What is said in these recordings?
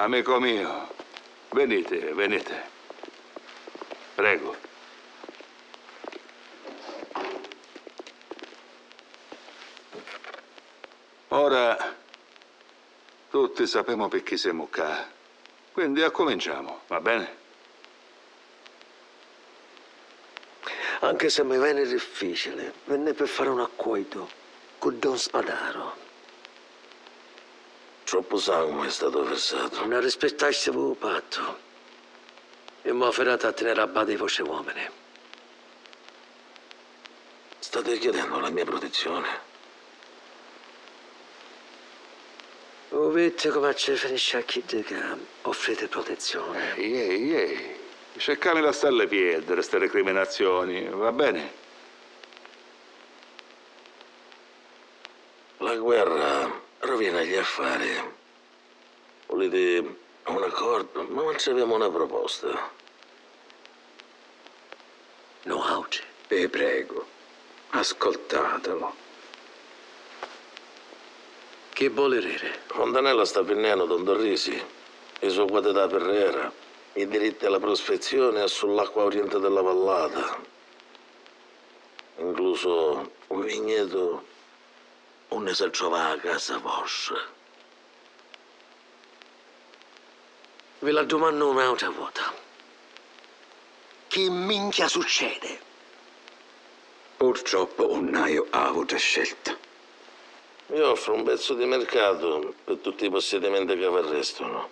amico mio, venite, venite. Prego. Ora tutti sappiamo per chi siamo qua, quindi cominciamo, va bene? Anche se mi viene difficile, venne per fare un accordo con Don Spadaro. Troppo sangue è stato versato. Non rispettassi il patto. E mi ha ferrato a tenere a bada i vostri uomini. State chiedendo la mia protezione? Vedete come ci finisce a chi di che offrite protezione. Ehi. Cercami la stelle piede, queste recriminazioni, va bene? La guerra rovina gli affari. Volete un accordo? Ma non abbiamo una proposta. No, oggi. Vi prego, ascoltatelo. Chi vuole rire? Fontanella sta venendo Don Dorrisi, le sue quote da perrera, i diritti alla prospezione e sull'acqua oriente della vallata, incluso un vigneto, ne si trova a casa vostra. Vi la domando un'altra volta. Che minchia succede? Purtroppo non ho avuto scelta. Vi offro un pezzo di mercato per tutti i possedimenti che vi arrestano,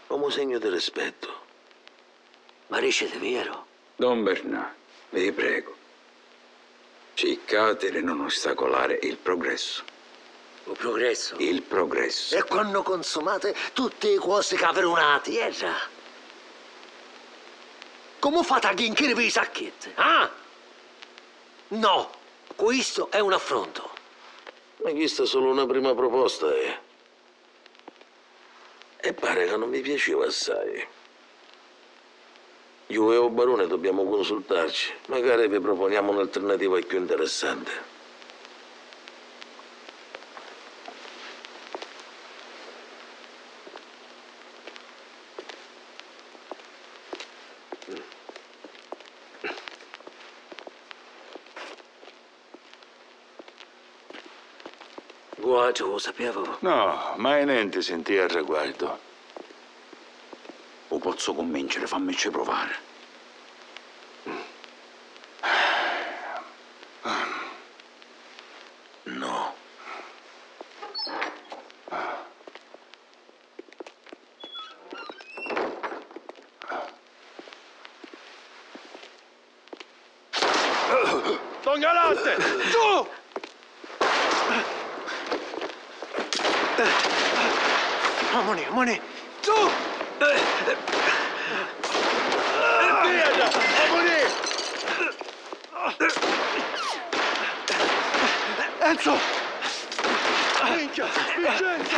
come segno di rispetto. Ma dice vero? Don Bernard, vi prego, cercate di non ostacolare il progresso. Il progresso? Il progresso. E quando consumate tutte le cose che avete una terra? Come fate a ghinchire i sacchetti? Ah? No, questo è un affronto. Ma questa è solo una prima proposta, E pare che non mi piaceva assai. Io e il barone dobbiamo consultarci. Magari vi proponiamo un'alternativa più interessante. Guarda, lo sapevo. No, mai niente sentì al riguardo. O posso convincere, fammici provare. No. Don Galante! Giù! Amone, Giù! Via! Amore! Enzo! Minchia! Vincenzo!